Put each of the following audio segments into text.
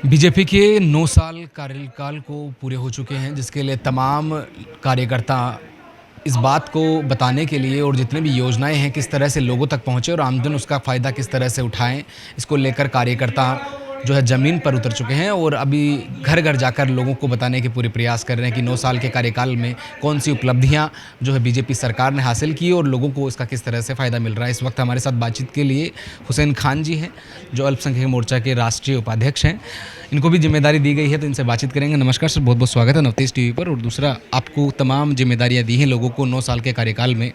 BJP के 9 साल कार्यकाल को पूरे हो चुके हैं, जिसके लिए तमाम कार्यकर्ता इस बात को बताने के लिए और जितने भी योजनाएं हैं किस तरह से लोगों तक पहुंचे और आमजन उसका फ़ायदा किस तरह से उठाएं, इसको लेकर कार्यकर्ता जो है ज़मीन पर उतर चुके हैं और अभी घर घर जाकर लोगों को बताने के पूरे प्रयास कर रहे हैं कि 9 साल के कार्यकाल में कौन सी उपलब्धियां जो है बीजेपी सरकार ने हासिल की और लोगों को इसका किस तरह से फ़ायदा मिल रहा है। इस वक्त हमारे साथ बातचीत के लिए हुसैन खान जी हैं, जो अल्पसंख्यक मोर्चा के राष्ट्रीय उपाध्यक्ष हैं। इनको भी जिम्मेदारी दी गई है, तो इनसे बातचीत करेंगे। नमस्कार सर, बहुत बहुत स्वागत है नवतेज टीवी पर। और दूसरा, आपको तमाम जिम्मेदारियां दी हैं लोगों को 9 साल के कार्यकाल में,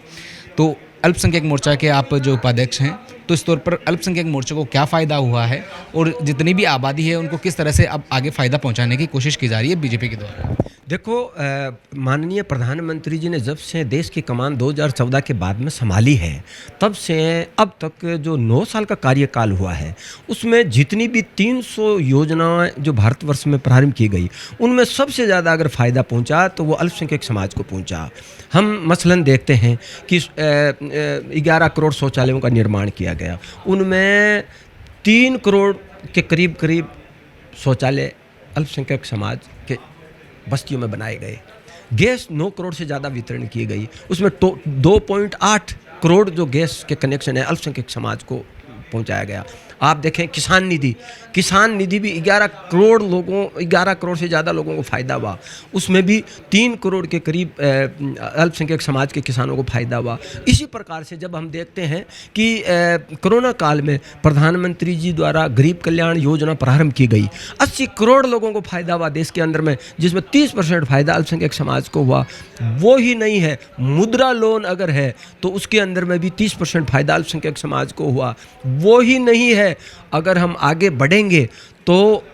तो अल्पसंख्यक मोर्चा के आप जो उपाध्यक्ष हैं, तो इस तौर पर अल्पसंख्यक मोर्चे को क्या फ़ायदा हुआ है और जितनी भी आबादी है उनको किस तरह से अब आगे फ़ायदा पहुंचाने की कोशिश की जा रही है बीजेपी के द्वारा? देखो, माननीय प्रधानमंत्री जी ने जब से देश की कमान 2014 के बाद में संभाली है, तब से अब तक जो 9 साल का कार्यकाल हुआ है, उसमें जितनी भी 300 योजनाएं जो भारतवर्ष में प्रारंभ की गई, उनमें सबसे ज़्यादा अगर फ़ायदा पहुंचा तो वो अल्पसंख्यक समाज को पहुंचा। हम मसलन देखते हैं कि 11 करोड़ शौचालयों का निर्माण किया गया, उनमें 3 करोड़ के करीब शौचालय अल्पसंख्यक समाज के बस्तियों में बनाए गए। गैस 9 करोड़ से ज़्यादा वितरण की गई, उसमें 2.8 करोड़ जो गैस के कनेक्शन है अल्पसंख्यक समाज को पहुंचाया गया। आप देखें किसान निधि भी 11 करोड़ से ज़्यादा लोगों को फ़ायदा हुआ, उसमें भी 3 करोड़ के करीब अल्पसंख्यक समाज के किसानों को फ़ायदा हुआ। इसी प्रकार से जब हम देखते हैं कि कोरोना काल में प्रधानमंत्री जी द्वारा गरीब कल्याण योजना प्रारंभ की गई, 80 करोड़ लोगों को फ़ायदा हुआ देश के अंदर में, जिसमें 30% फ़ायदा अल्पसंख्यक समाज को हुआ। वो ही नहीं है, मुद्रा लोन अगर है तो उसके अंदर में भी 30% फ़ायदा अल्पसंख्यक समाज को हुआ। वो ही नहीं है, अगर हम आगे बढ़ेंगे तो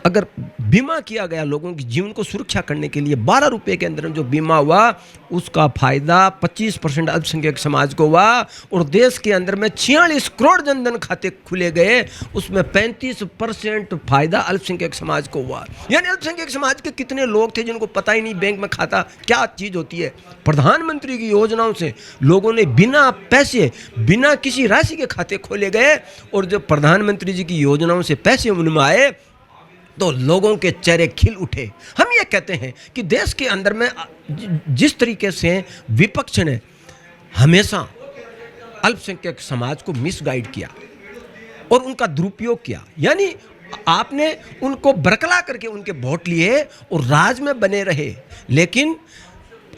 अगर बीमा किया गया लोगों की जीवन को सुरक्षा करने के लिए, 12 रुपये के अंदर जो बीमा हुआ उसका फ़ायदा 25% अल्पसंख्यक समाज को हुआ। और देश के अंदर में 46 करोड़ जनधन खाते खुले गए, उसमें 35% फ़ायदा अल्पसंख्यक समाज को हुआ। यानी अल्पसंख्यक समाज के कितने लोग थे जिनको पता ही नहीं बैंक में खाता क्या चीज़ होती है। प्रधानमंत्री की योजनाओं से लोगों ने बिना पैसे, बिना किसी राशि के खाते खोले गए, और जब प्रधानमंत्री जी की योजनाओं से पैसे उनमें आए तो लोगों के चेहरे खिल उठे। हम ये कहते हैं कि देश के अंदर में जिस तरीके से विपक्ष ने हमेशा अल्पसंख्यक समाज को मिसगाइड किया और उनका दुरुपयोग किया, यानी आपने उनको बरकला करके उनके वोट लिए और राज में बने रहे, लेकिन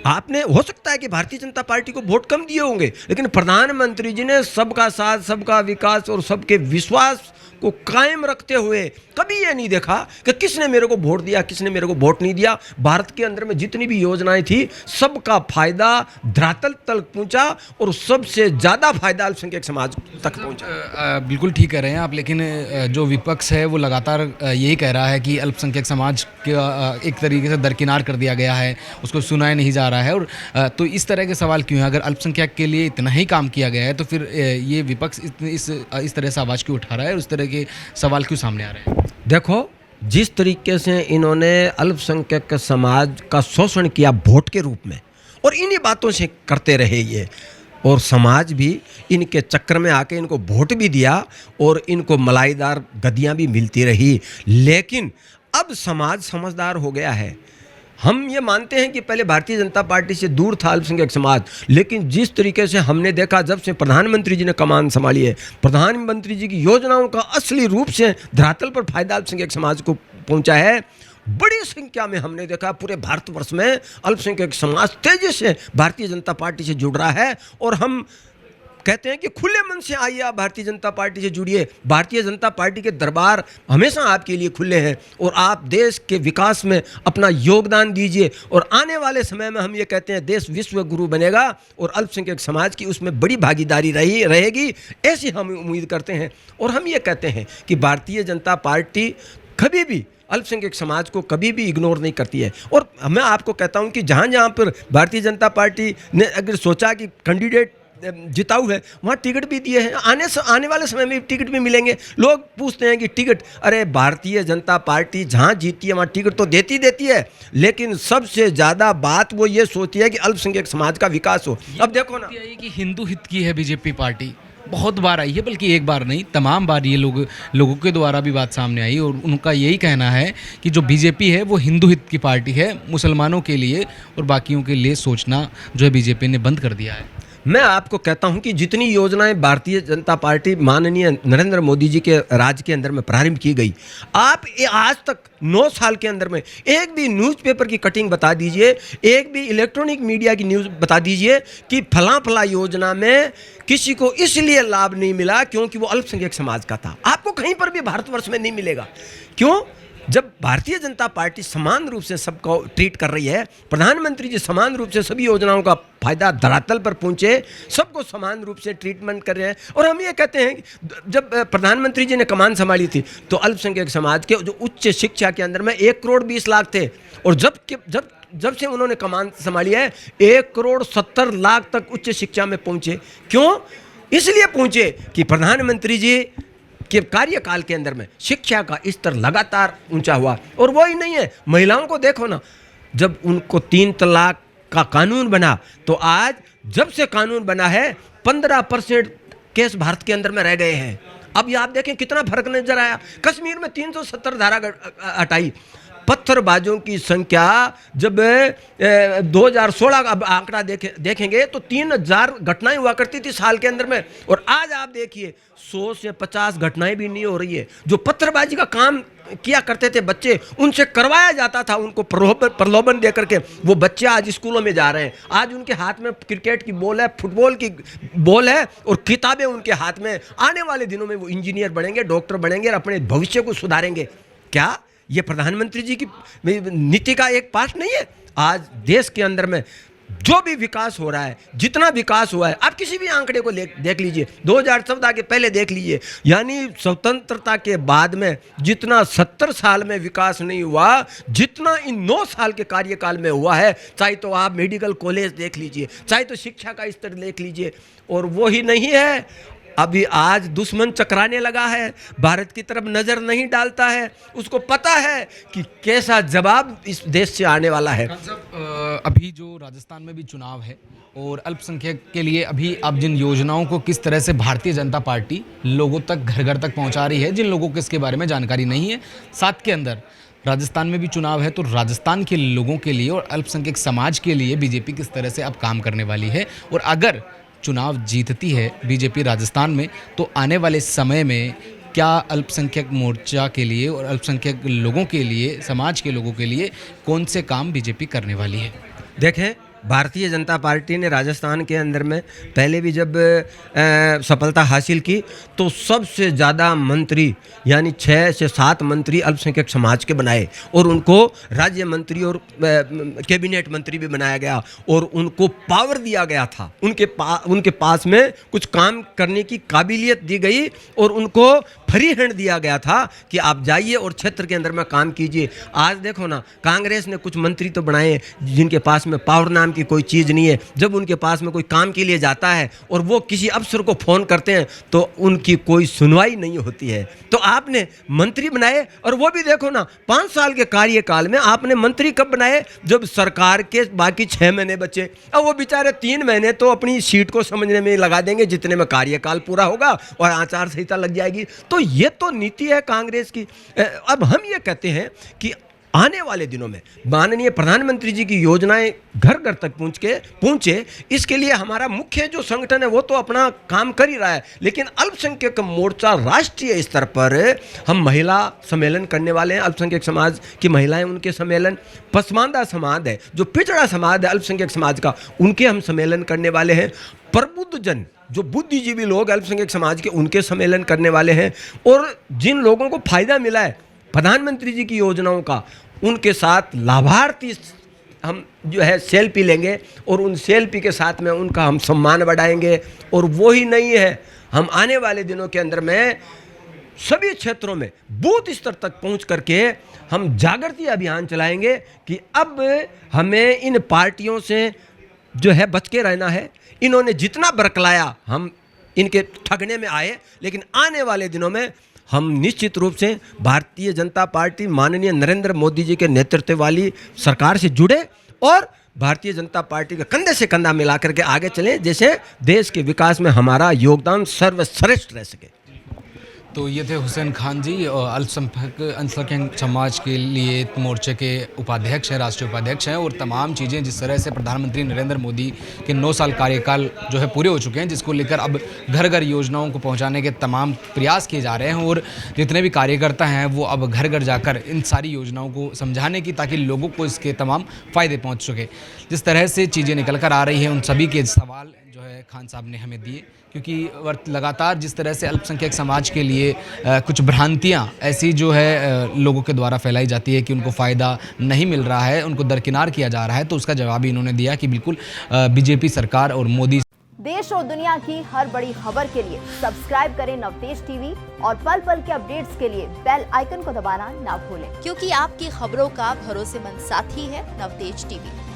आपने, हो सकता है कि भारतीय जनता पार्टी को वोट कम दिए होंगे, लेकिन प्रधानमंत्री जी ने सबका साथ, सबका विकास और सबके विश्वास को कायम रखते हुए कभी ये नहीं देखा कि किसने मेरे को वोट दिया, किसने मेरे को वोट नहीं दिया। भारत के अंदर में जितनी भी योजनाएं थी, सबका फायदा धरातल तक पहुंचा और सबसे ज़्यादा फायदा अल्पसंख्यक समाज तक पहुंचा। बिल्कुल ठीक कह रहे हैं आप, लेकिन जो विपक्ष है वो लगातार यही कह रहा है कि अल्पसंख्यक समाज का एक तरीके से दरकिनार कर दिया गया है, उसको सुनाया नहीं जा रहा है। और तो इस तरह के सवाल क्यों हैं? अगर अल्पसंख्यक के लिए इतना ही काम किया गया है तो फिर ये विपक्ष इस तरह से आवाज़ क्यों उठा रहा है और इस तरह के सवाल क्यों सामने आ रहे हैं? देखो, जिस तरीके से इन्होंने अल्पसंख्यक समाज का शोषण किया वोट के रूप में, और इन्हीं बातों से करते रहे ये, और समाज भी इनके चक्कर में आके इनको वोट भी दिया और इनको मलाईदार गद्दियाँ भी मिलती रही। लेकिन अब समाज समझदार हो गया है। हम ये मानते हैं कि पहले भारतीय जनता पार्टी से दूर था अल्पसंख्यक समाज, लेकिन जिस तरीके से हमने देखा जब से प्रधानमंत्री जी ने कमान संभाली है, प्रधानमंत्री जी की योजनाओं का असली रूप से धरातल पर फायदा अल्पसंख्यक समाज को पहुंचा है। बड़ी संख्या में हमने देखा पूरे भारतवर्ष में अल्पसंख्यक समाज तेजी से भारतीय जनता पार्टी से जुड़ रहा है, और हम कहते हैं कि खुले मन से आइए, आप भारतीय जनता पार्टी से जुड़िए। भारतीय जनता पार्टी के दरबार हमेशा आपके लिए खुले हैं और आप देश के विकास में अपना योगदान दीजिए। और आने वाले समय में हम ये कहते हैं देश विश्व गुरु बनेगा और अल्पसंख्यक समाज की उसमें बड़ी भागीदारी रहेगी, ऐसी हम उम्मीद करते हैं। और हम ये कहते हैं कि भारतीय जनता पार्टी कभी भी अल्पसंख्यक समाज को कभी भी इग्नोर नहीं करती है। और मैं आपको कहता हूं कि जहां जहां पर भारतीय जनता पार्टी ने अगर सोचा कि कैंडिडेट जिताऊ है, वहाँ टिकट भी दिए हैं, आने वाले समय में टिकट भी मिलेंगे। लोग पूछते हैं कि टिकट, अरे भारतीय जनता पार्टी जहाँ जीतती है वहाँ टिकट तो देती है, लेकिन सबसे ज़्यादा बात वो ये सोचती है कि अल्पसंख्यक समाज का विकास हो। अब देखो ना कि हिंदू हित की है बीजेपी पार्टी, बहुत बार आई है, बल्कि एक बार नहीं, तमाम बार ये लोगों के द्वारा भी बात सामने आई और उनका यही कहना है कि जो बीजेपी है वो हिंदू हित की पार्टी है, मुसलमानों के लिए और बाकियों के लिए सोचना जो है बीजेपी ने बंद कर दिया है। मैं आपको कहता हूं कि जितनी योजनाएं भारतीय जनता पार्टी माननीय नरेंद्र मोदी जी के राज के अंदर में प्रारंभ की गई, आप आज तक 9 साल के अंदर में एक भी न्यूज़पेपर की कटिंग बता दीजिए, एक भी इलेक्ट्रॉनिक मीडिया की न्यूज़ बता दीजिए कि फला फला योजना में किसी को इसलिए लाभ नहीं मिला क्योंकि वो अल्पसंख्यक समाज का था। आपको कहीं पर भी भारतवर्ष में नहीं मिलेगा। क्यों? जब भारतीय जनता पार्टी समान रूप से सबको ट्रीट कर रही है, प्रधानमंत्री जी समान रूप से सभी योजनाओं का फायदा धरातल पर पहुंचे, सबको समान रूप से ट्रीटमेंट कर रहे हैं। और हम ये कहते हैं कि जब प्रधानमंत्री जी ने कमान संभाली थी तो अल्पसंख्यक समाज के जो उच्च शिक्षा के अंदर में 1 करोड़ 20 लाख थे, और जब से उन्होंने कमान संभाली है 1 करोड़ 70 लाख तक उच्च शिक्षा में पहुंचे। क्यों? इसलिए पहुंचे कि प्रधानमंत्री जी के कार्यकाल के अंदर में शिक्षा का स्तर लगातार ऊंचा हुआ। और वो ही नहीं है, महिलाओं को देखो ना, जब उनको 3 तलाक का कानून बना तो आज जब से कानून बना है 15% केस भारत के अंदर में रह गए हैं। अब ये आप देखें कितना फर्क नजर आया। कश्मीर में 370 धारा हटाई। पत्थरबाजों की संख्या जब 2016 का आंकड़ा देखेंगे तो 3000 घटनाएं हुआ करती थी साल के अंदर में, और आज आप देखिए 100 से 50 घटनाएं भी नहीं हो रही है। जो पत्थरबाजी का काम किया करते थे बच्चे, उनसे करवाया जाता था, उनको प्रलोभन दे करके वो बच्चे आज स्कूलों में जा रहे हैं। आज उनके हाथ में क्रिकेट की बॉल है, फुटबॉल की बॉल है और किताबें उनके हाथ में। आने वाले दिनों में वो इंजीनियर बनेंगे, डॉक्टर बनेंगे और अपने भविष्य को सुधारेंगे। क्या ये प्रधानमंत्री जी की नीति का एक पार्ट नहीं है? आज देश के अंदर में जो भी विकास हो रहा है, जितना विकास हुआ है, आप किसी भी आंकड़े को देख लीजिए, 2014 के पहले देख लीजिए, यानी स्वतंत्रता के बाद में जितना 70 साल में विकास नहीं हुआ, जितना इन 9 साल के कार्यकाल में हुआ है, चाहे तो आप मेडिकल कॉलेज देख लीजिए, चाहे तो शिक्षा का स्तर देख लीजिए। और वो ही नहीं है, अभी आज दुश्मन चकराने लगा है, भारत की तरफ नज़र नहीं डालता है, उसको पता है कि कैसा जवाब इस देश से आने वाला है। अभी जो राजस्थान में भी चुनाव है और अल्पसंख्यक के लिए अभी आप जिन योजनाओं को किस तरह से भारतीय जनता पार्टी लोगों तक घर घर तक पहुंचा रही है, जिन लोगों को इसके बारे में जानकारी नहीं है, साथ के अंदर राजस्थान में भी चुनाव है, तो राजस्थान के लोगों के लिए और अल्पसंख्यक समाज के लिए बीजेपी किस तरह से अब काम करने वाली है, और अगर चुनाव जीतती है बीजेपी राजस्थान में तो आने वाले समय में क्या अल्पसंख्यक मोर्चा के लिए और अल्पसंख्यक लोगों के लिए, समाज के लोगों के लिए कौन से काम बीजेपी करने वाली है? देखें, भारतीय जनता पार्टी ने राजस्थान के अंदर में पहले भी जब सफलता हासिल की तो सबसे ज़्यादा मंत्री यानी 6 से 7 मंत्री अल्पसंख्यक समाज के बनाए, और उनको राज्य मंत्री और कैबिनेट मंत्री भी बनाया गया, और उनको पावर दिया गया था, उनके पास में कुछ काम करने की काबिलियत दी गई, और उनको फ्री हैंड दिया गया था कि आप जाइए और क्षेत्र के अंदर में काम कीजिए। आज देखो ना, कांग्रेस ने कुछ मंत्री तो बनाए जिनके पास में पावर नाम की कोई चीज़ नहीं है। जब उनके पास में कोई काम के लिए जाता है और वो किसी अफसर को फ़ोन करते हैं तो उनकी कोई सुनवाई नहीं होती है। तो आपने मंत्री बनाए, और वो भी देखो ना, 5 साल के कार्यकाल में आपने मंत्री कब बनाए? जब सरकार के बाकी 6 महीने बचे। अब वो बेचारे 3 महीने तो अपनी सीट को समझने में लगा देंगे जितने में कार्यकाल पूरा होगा और आचार संहिता लग जाएगी। तो ये तो नीति है कांग्रेस की। अब हम ये कहते हैं कि आने वाले दिनों में माननीय प्रधानमंत्री जी की योजनाएं घर घर तक पहुंचे, इसके लिए हमारा मुख्य जो संगठन है वो तो अपना काम कर ही रहा है, लेकिन अल्पसंख्यक मोर्चा राष्ट्रीय स्तर पर हम महिला सम्मेलन करने वाले हैं। अल्पसंख्यक समाज की महिलाएं, उनके सम्मेलन, पसमानदा समाज है, जो पिछड़ा समाज है अल्पसंख्यक समाज का, उनके हम सम्मेलन करने वाले हैं। प्रबुद्धजन, जो बुद्धिजीवी लोग अल्पसंख्यक समाज के, उनके सम्मेलन करने वाले हैं। और जिन लोगों को फायदा मिला है प्रधानमंत्री जी की योजनाओं का, उनके साथ लाभार्थी हम जो है सेल्फी लेंगे, और उन सेल्फी के साथ में उनका हम सम्मान बढ़ाएंगे। और वो ही नहीं है, हम आने वाले दिनों के अंदर में सभी क्षेत्रों में बूथ स्तर तक पहुंच करके हम जागृति अभियान चलाएंगे कि अब हमें इन पार्टियों से जो है बच के रहना है। इन्होंने जितना बरकलाया हम इनके ठगने में आए, लेकिन आने वाले दिनों में हम निश्चित रूप से भारतीय जनता पार्टी माननीय नरेंद्र मोदी जी के नेतृत्व वाली सरकार से जुड़े और भारतीय जनता पार्टी का कंधे से कंधा मिला करके आगे चलें, जैसे देश के विकास में हमारा योगदान सर्वश्रेष्ठ रह सके। तो ये थे हुसैन खान जी, अल्पसंख्यक समाज के लिए मोर्चे के उपाध्यक्ष हैं, राष्ट्रीय उपाध्यक्ष हैं। और तमाम चीज़ें जिस तरह से प्रधानमंत्री नरेंद्र मोदी के 9 साल कार्यकाल जो है पूरे हो चुके हैं, जिसको लेकर अब घर घर योजनाओं को पहुंचाने के तमाम प्रयास किए जा रहे हैं। और जितने भी कार्यकर्ता हैं वो अब घर घर जाकर इन सारी योजनाओं को समझाने की, ताकि लोगों को इसके तमाम फ़ायदे पहुँच सके। जिस तरह से चीज़ें निकल कर आ रही हैं, उन सभी के सवाल जो है खान साहब ने हमें दिए, क्योंकि लगातार जिस तरह से अल्पसंख्यक समाज के लिए कुछ भ्रांतियां ऐसी जो है लोगों के द्वारा फैलाई जाती है कि उनको फ़ायदा नहीं मिल रहा है, उनको दरकिनार किया जा रहा है, तो उसका जवाब भी इन्होंने दिया कि बिल्कुल बीजेपी सरकार और मोदी। देश और दुनिया की हर बड़ी खबर के लिए सब्सक्राइब करें नवतेज टीवी और पल पल के अपडेट्स के लिए बेल आइकन को दबाना ना भूलें, क्योंकि आपकी खबरों का भरोसेमंद साथी है नवतेज टीवी।